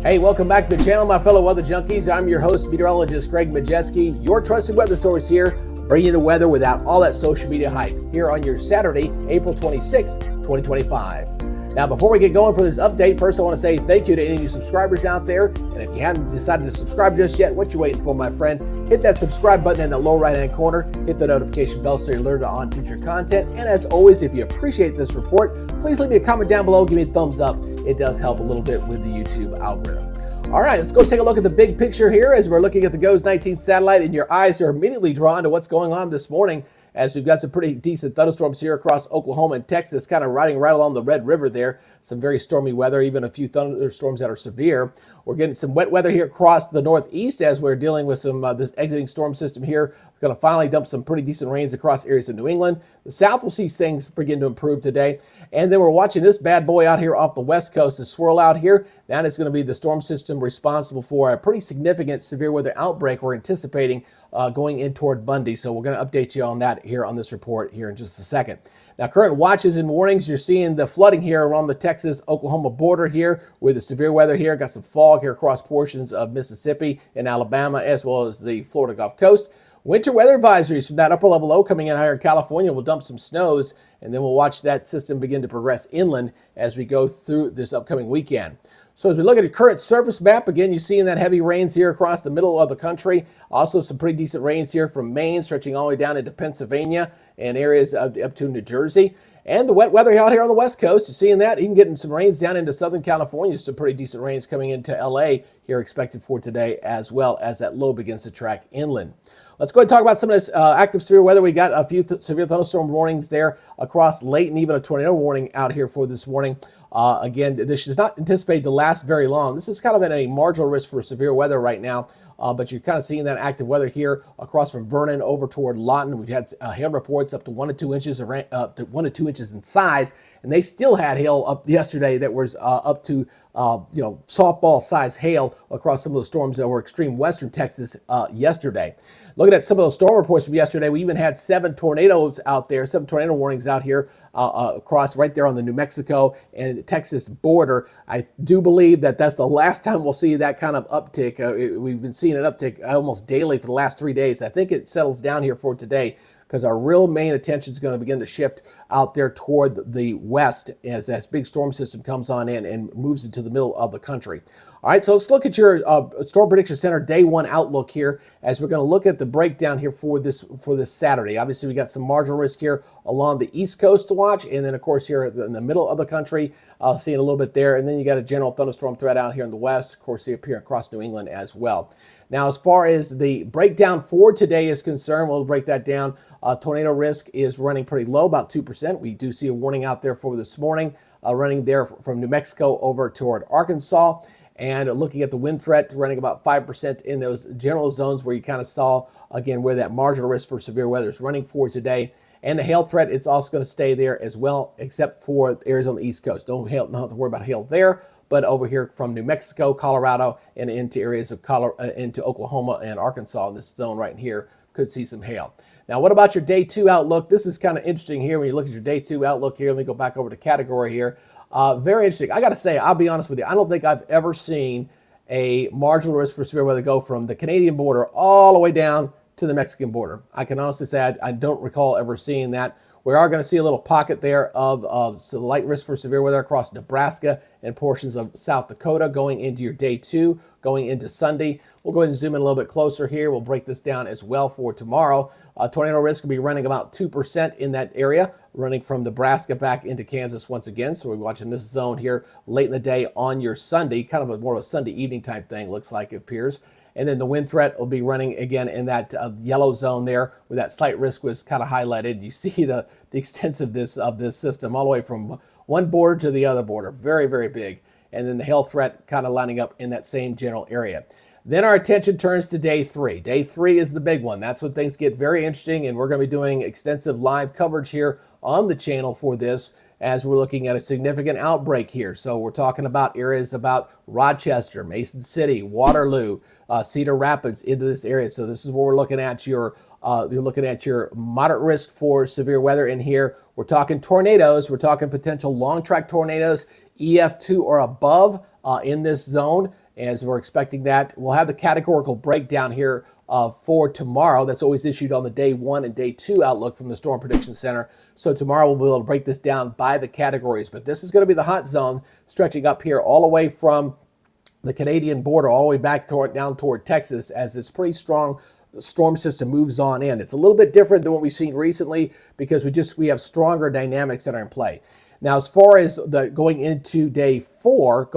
Hey, welcome back to the channel, my fellow weather junkies. I'm your host, meteorologist Greg Majeski, your trusted weather source here, bringing you the weather without all that social media hype here on your Saturday, April 26, 2025. Now, before we get going for this update, first I want to say thank you to any new subscribers out there. And if you haven't decided to subscribe just yet, what you waiting for, my friend? Hit that subscribe button in the lower right-hand corner. Hit the notification bell so you're alerted on future content. And as always, if you appreciate this report, please leave me a comment down below. Give me a thumbs up. It does help a little bit with the YouTube algorithm. All right, let's go take a look at the big picture here as we're looking at the GOES 19 satellite, and your eyes are immediately drawn to what's going on this morning, as we've got some pretty decent thunderstorms here across Oklahoma and Texas, kind of riding right along the Red River there. Some very stormy weather, even a few thunderstorms that are severe. We're getting some wet weather here across the northeast as we're dealing with some this exiting storm system here. It's going to finally dump some pretty decent rains across areas of New England. The south will see things begin to improve today. And then we're watching this bad boy out here off the west coast to swirl out here. That is going to be the storm system responsible for a pretty significant severe weather outbreak we're anticipating going in toward Bundy. So we're going to update you on that here on this report here in just a second. Now, current watches and warnings, you're seeing the flooding here around the Texas-Oklahoma border here with the severe weather here. Got some fog here across portions of Mississippi and Alabama, as well as the Florida Gulf Coast. Winter weather advisories from that upper level low coming in higher in California will dump some snows, and then we'll watch that system begin to progress inland as we go through this upcoming weekend. So as we look at the current surface map, again, you're seeing that heavy rains here across the middle of the country. Also some pretty decent rains here from Maine, stretching all the way down into Pennsylvania and areas up to New Jersey. And the wet weather out here on the west coast, you're seeing that, even getting some rains down into Southern California. Some pretty decent rains coming into LA here expected for today, as well as that low begins to track inland. Let's go ahead and talk about some of this active severe weather. We got a few severe thunderstorm warnings there across late, and even a tornado warning out here for this morning. Again, this is not anticipated to last very long. This is kind of at a marginal risk for severe weather right now, but you're kind of seeing that active weather here across from Vernon over toward Lawton. We've had hail reports up to 1 to 2 inches in size, and they still had hail up yesterday that was up to softball size hail across some of those storms that were extreme western Texas yesterday. Looking at some of those storm reports from yesterday, we even had 7 tornadoes out there, 7 tornado warnings out here across right there on the New Mexico and Texas border. I do believe that that's the last time we'll see that kind of uptick. We've been seeing an uptick almost daily for the last 3 days. I think it settles down here for today, because our real main attention is going to begin to shift out there toward the west as that big storm system comes on in and moves into the middle of the country. All right, so let's look at your Storm Prediction Center Day 1 outlook here, as we're going to look at the breakdown here for this Saturday. Obviously, we got some marginal risk here along the east coast to watch, and then, of course, here in the middle of the country, seeing a little bit there, and then you got a general thunderstorm threat out here in the west, of course, see up here across New England as well. Now, as far as the breakdown for today is concerned, we'll break that down. Tornado risk is running pretty low, about 2%. We do see a warning out there for this morning, running there from New Mexico over toward Arkansas. And looking at the wind threat, running about 5% in those general zones where you kind of saw, again, where that marginal risk for severe weather is running for today. And the hail threat, it's also going to stay there as well, except for areas on the East Coast. Don't have to worry about hail there, but over here from New Mexico, Colorado, and into areas of into Oklahoma and Arkansas, in this zone right here, could see some hail. Now, what about your Day 2 outlook? This is kind of interesting here when you look at your Day 2 outlook here. Let me go back over to category here. Very interesting. I got to say, I'll be honest with you, I don't think I've ever seen a marginal risk for severe weather go from the Canadian border all the way down to the Mexican border. I can honestly say I don't recall ever seeing that. We are going to see a little pocket there of light risk for severe weather across Nebraska and portions of South Dakota going into your Day 2, going into Sunday. We'll go ahead and zoom in a little bit closer here. We'll break this down as well for tomorrow. Tornado risk will be running about 2% in that area, running from Nebraska back into Kansas once again. So we're watching this zone here late in the day on your Sunday, kind of more of a Sunday evening type thing, looks like it appears. And then the wind threat will be running again in that yellow zone there, where that slight risk was kind of highlighted. You see the extensiveness of this system all the way from one border to the other border. Very, very big. And then the hail threat kind of lining up in that same general area. Then our attention turns to Day 3. Day 3 is the big one. That's when things get very interesting, and we're going to be doing extensive live coverage here on the channel for this, as we're looking at a significant outbreak here. So we're talking about areas about Rochester, Mason City, Waterloo, Cedar Rapids into this area. So this is where we're looking at you're looking at your moderate risk for severe weather in here. We're talking tornadoes. We're talking potential long track tornadoes, EF2 or above. in this zone, as we're expecting that. We'll have the categorical breakdown here for tomorrow. That's always issued on the day 1 and day 2 outlook from the Storm Prediction Center. So tomorrow we'll be able to break this down by the categories. But this is going to be the hot zone stretching up here all the way from the Canadian border all the way back down toward Texas, as this pretty strong storm system moves on in. It's a little bit different than what we've seen recently because we have stronger dynamics that are in play. Now, as far as going into day 4,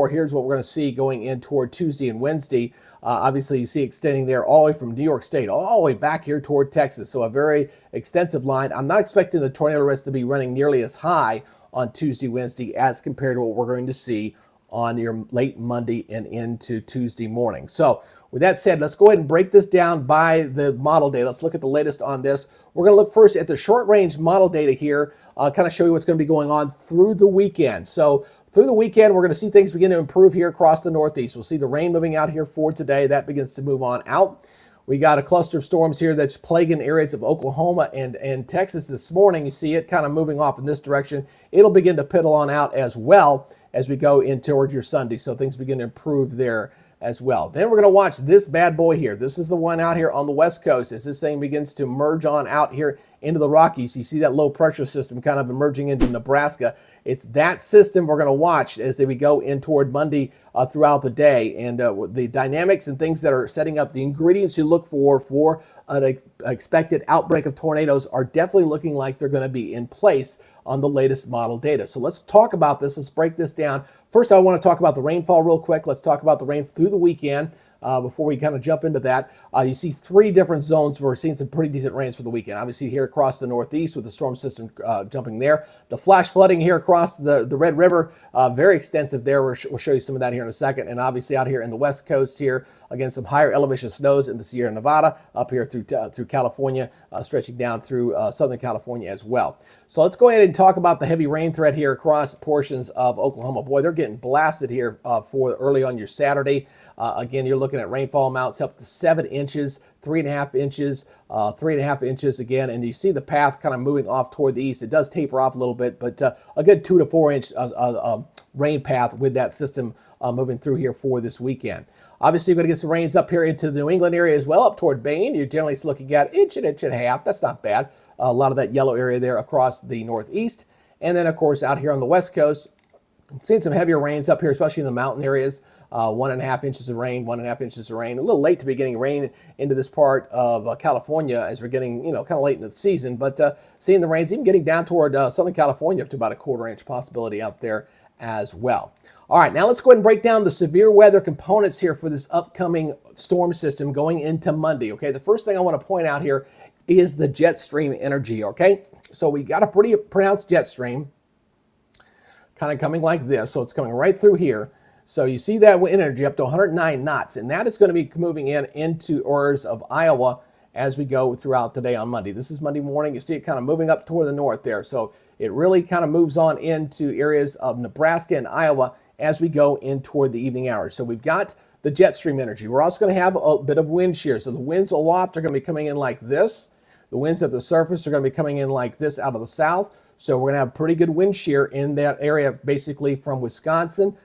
here's what we're going to see going in toward Tuesday and Wednesday. Obviously, you see extending there all the way from New York State all the way back here toward Texas. So a very extensive line. I'm not expecting the tornado risk to be running nearly as high on Tuesday, Wednesday as compared to what we're going to see on your late Monday and into Tuesday morning. So with that said, let's go ahead and break this down by the model data. Let's look at the latest on this. We're going to look first at the short range model data here, kind of show you what's going to be going on through the weekend. So through the weekend, we're going to see things begin to improve here across the Northeast. We'll see the rain moving out here for today. That begins to move on out. We got a cluster of storms here that's plaguing areas of Oklahoma and Texas this morning. You see it kind of moving off in this direction. It'll begin to piddle on out as well as we go in toward your Sunday. So things begin to improve there as well. Then we're going to watch this bad boy here. This is the one out here on the West Coast as this thing begins to merge on out here into the Rockies. You see that low pressure system kind of emerging into Nebraska. It's that system we're going to watch as we go in toward Monday throughout the day. And the dynamics and things that are setting up the ingredients you look for an expected outbreak of tornadoes are definitely looking like they're going to be in place on the latest model data. So let's talk about this. Let's break this down. First, I want to talk about the rainfall real quick. Let's talk about the rain through the weekend. Before we kind of jump into that, you see 3 different zones where we're seeing some pretty decent rains for the weekend. Obviously here across the Northeast with the storm system jumping there. The flash flooding here across the Red River, very extensive there. We'll show you some of that here in a second. And obviously out here in the West Coast here, again, some higher elevation snows in the Sierra Nevada, up here through California, stretching down through Southern California as well. So let's go ahead and talk about the heavy rain threat here across portions of Oklahoma. Boy, they're getting blasted here for early on your Saturday. Again, you're looking at rainfall amounts up to 7 inches, 3.5 inches, 3.5 inches again. And you see the path kind of moving off toward the east. It does taper off a little bit, but a good 2 to 4 inch rain path with that system moving through here for this weekend. Obviously, you're going to get some rains up here into the New England area as well, up toward Maine. You're generally looking at inch and a half. That's not bad. A lot of that yellow area there across the Northeast. And then, of course, out here on the West Coast, seeing some heavier rains up here, especially in the mountain areas. 1.5 inches of rain, 1.5 inches of rain. A little late to be getting rain into this part of California as we're getting, kind of late in the season. But seeing the rains even getting down toward Southern California up to about a 1/4 inch possibility out there as well. All right, now let's go ahead and break down the severe weather components here for this upcoming storm system going into Monday. Okay, the first thing I want to point out here is the jet stream energy. Okay, so we got a pretty pronounced jet stream kind of coming like this. So it's coming right through here. So you see that wind energy up to 109 knots, and that is going to be moving into areas of Iowa as we go throughout the day on Monday. This is Monday morning. You see it kind of moving up toward the north there. So it really kind of moves on into areas of Nebraska and Iowa as we go in toward the evening hours. So we've got the jet stream energy. We're also going to have a bit of wind shear. So the winds aloft are going to be coming in like this. The winds at the surface are going to be coming in like this out of the south. So we're going to have pretty good wind shear in that area, basically from Wisconsin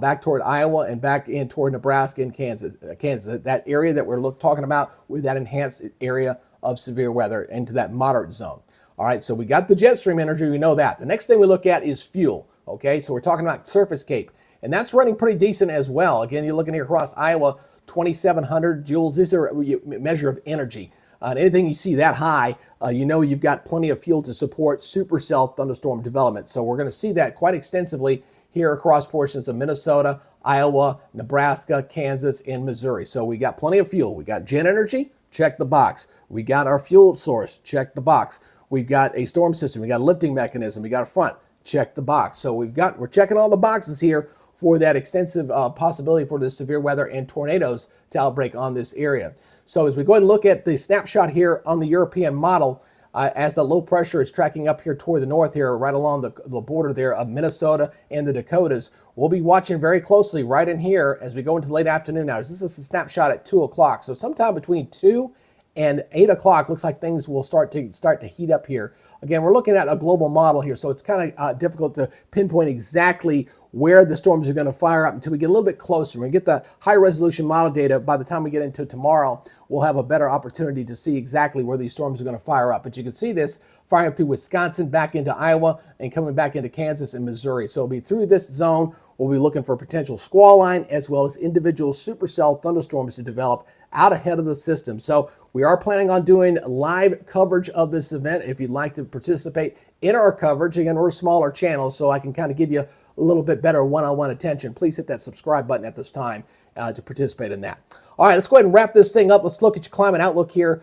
back toward Iowa and back in toward Nebraska and Kansas, that area that we're talking about with that enhanced area of severe weather into that moderate zone. All right, so we got the jet stream energy, we know that. The next thing we look at is fuel, okay? So we're talking about surface cape, and that's running pretty decent as well. Again, you're looking here across Iowa, 2,700 joules. These are a measure of energy. Anything you see that high, you've got plenty of fuel to support supercell thunderstorm development. So we're going to see that quite extensively here across portions of Minnesota, Iowa, Nebraska, Kansas, and Missouri. So we got plenty of fuel. We got jet energy, check the box. We got our fuel source, check the box. We've got a storm system. We got a lifting mechanism. We got a front, check the box. So we're checking all the boxes here for that extensive possibility for the severe weather and tornadoes to outbreak on this area. So as we go ahead and look at the snapshot here on the European model, as the low pressure is tracking up here toward the north here, right along the border there of Minnesota and the Dakotas, we'll be watching very closely right in here as we go into late afternoon hours. This is a snapshot at 2 o'clock. So sometime between 2 and 8 o'clock looks like things will start to heat up here. Again, we're looking at a global model here, so it's kind of difficult to pinpoint exactly where the storms are going to fire up until we get a little bit closer. When we get the high resolution model data, by the time we get into tomorrow, we'll have a better opportunity to see exactly where these storms are going to fire up. But you can see this firing up through Wisconsin, back into Iowa, and coming back into Kansas and Missouri. So it'll be through this zone. We'll be looking for potential squall line as well as individual supercell thunderstorms to develop out ahead of the system. So we are planning on doing live coverage of this event. If you'd like to participate in our coverage, again, we're a smaller channel, so I can kind of give you a little bit better one-on-one attention. Please hit that subscribe button at this time to participate in that. All right, let's go ahead and wrap this thing up. Let's look at your climate outlook here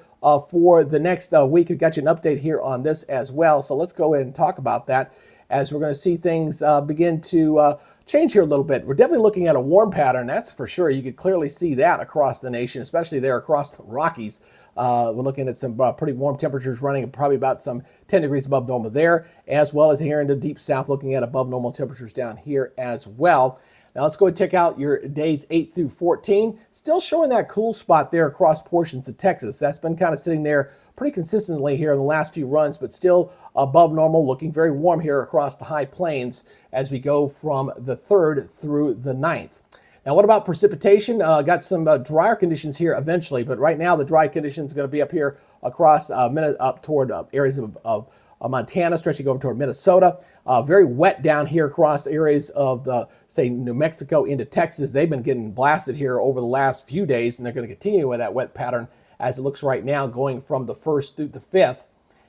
for the next week. We've got you an update here on this as well. So let's go ahead and talk about that as we're going to see things begin to change here a little bit. We're definitely looking at a warm pattern, that's for sure. You could clearly see that across the nation, especially there across the Rockies. We're looking at some pretty warm temperatures running probably about some 10 degrees above normal there, as well as here in the deep south, looking at above normal temperatures down here as well. Now let's go and check out your days 8 through 14. Still showing that cool spot there across portions of Texas. That's been kind of sitting there pretty consistently here in the last few runs, but still above normal, looking very warm here across the high plains as we go from the 3rd through the 9th. Now, what about precipitation? Got some drier conditions here eventually, but right now the dry conditions are going to be up here across up toward areas of Montana, stretching over toward Minnesota. Very wet down here across areas of the, say, New Mexico into Texas. They've been getting blasted here over the last few days, and they're going to continue with that wet pattern as it looks right now, going from the 1st through the 5th.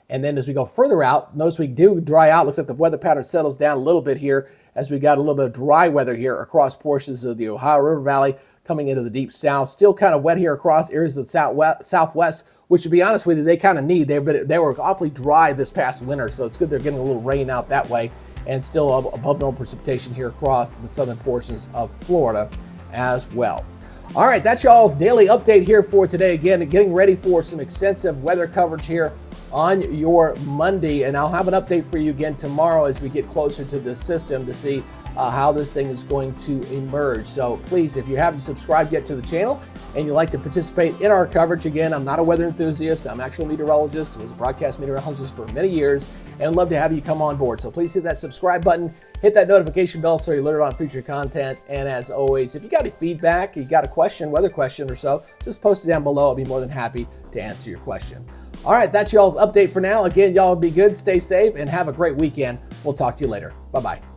And then as we go further out, notice we do dry out. Looks like the weather pattern settles down a little bit here as we got a little bit of dry weather here across portions of the Ohio River Valley coming into the deep south. Still kind of wet here across areas of the southwest, which, to be honest with you, they kind of need. They were awfully dry this past winter, so it's good they're getting a little rain out that way, and still above normal precipitation here across the southern portions of Florida as well. All right, that's y'all's daily update here for today. Again, getting ready for some extensive weather coverage here on your Monday, and I'll have an update for you again tomorrow as we get closer to this system to see how this thing is going to emerge. So please, if you haven't subscribed yet to the channel and you'd like to participate in our coverage, again, I'm not a weather enthusiast. I'm actually a meteorologist. I was a broadcast meteorologist for many years, and I'd love to have you come on board. So please hit that subscribe button, hit that notification bell so you're alerted on future content. And as always, if you got any feedback, you got a question, weather question or so, just post it down below. I'll be more than happy to answer your question. All right, that's y'all's update for now. Again, y'all be good, stay safe, and have a great weekend. We'll talk to you later. Bye-bye.